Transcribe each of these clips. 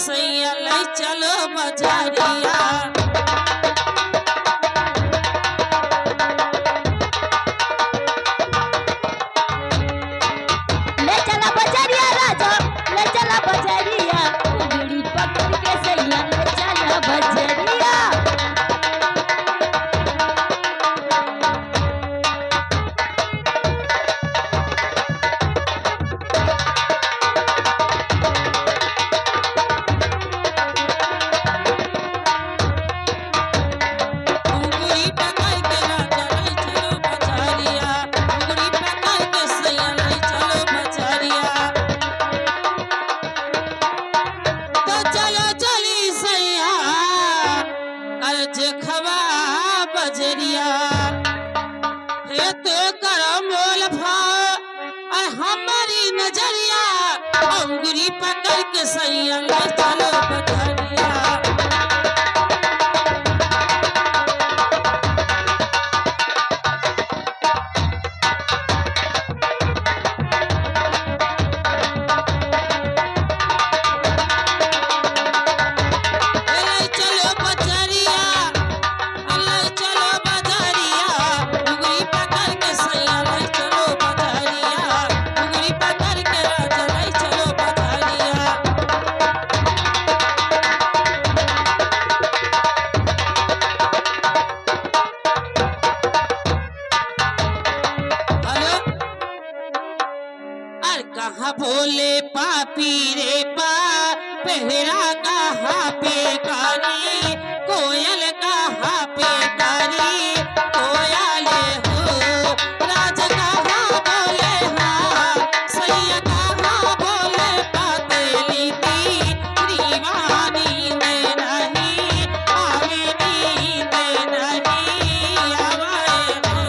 सैया ले चलो बजरिया बजरिया हे तो करो मोल भाव हमारी नजरिया अंगुरी पकड़ के सैया ले चलो बजरिया कहाँ भोले पापी रे पा पहरा कहाँ पे कारी कोयल कहाँ पे कारी कोयाले हो राज कहाँ बोले हाँ सैया कहाँ बोले पातेली थी दीवानी ने नहीं आवेनी ने नहीं आवाए हो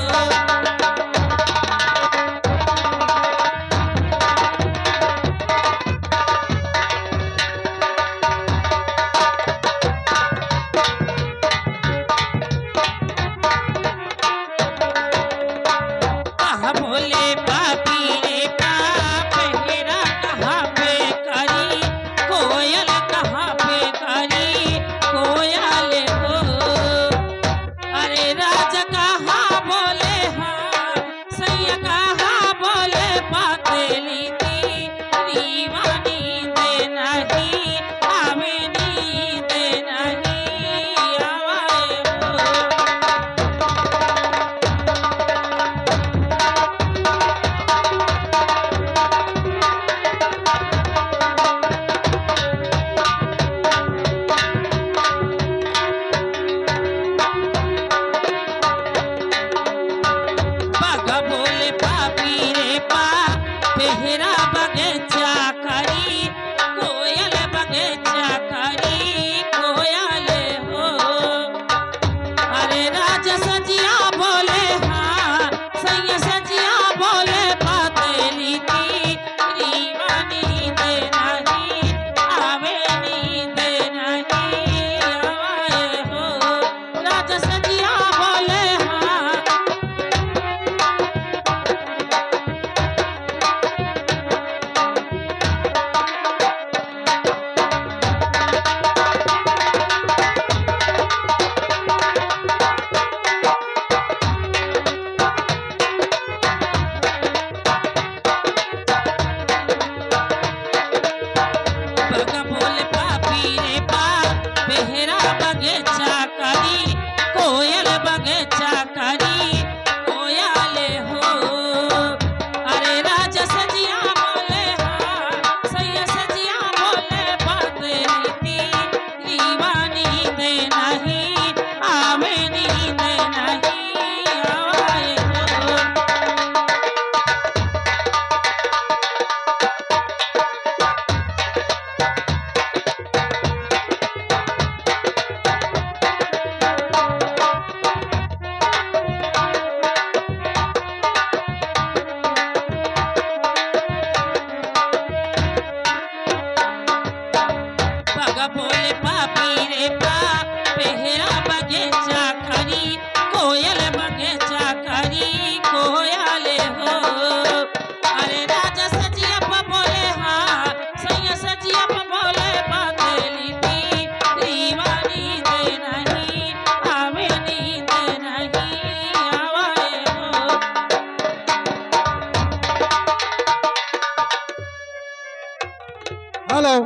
हेलो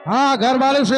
हाँ घर वाले से